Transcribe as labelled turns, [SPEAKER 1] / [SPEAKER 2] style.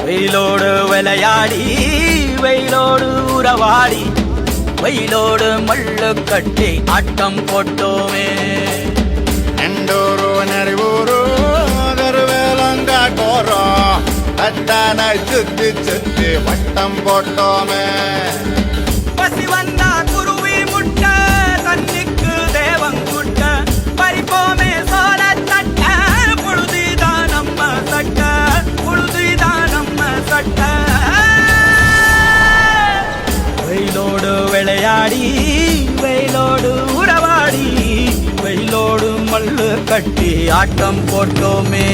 [SPEAKER 1] வெயிலோடு விளையாடி வெயிலோடு உறவாடி வெயிலோடு மல்லு கட்டி ஆட்டம் போட்டோமே.
[SPEAKER 2] எண்டூரு நெறிவூரு திருவேலங்காட்டோரம் தட்டானை சுத்தி சுத்தி வட்டம் போட்டோமே.
[SPEAKER 1] பசி வந்தா குருவி முட்ட தண்ணிக்கு தேவங்குட்ட பறிப்போமே சோழ தட்ட புழுதிதான் நம்ம சட்ட புழுதிதான் நம்ம சட்ட. வெயிலோடு விளையாடி வெயிலோடு உறவாடி வெயிலோடு மல்லு கட்டி ஆட்டம் போட்டோமே.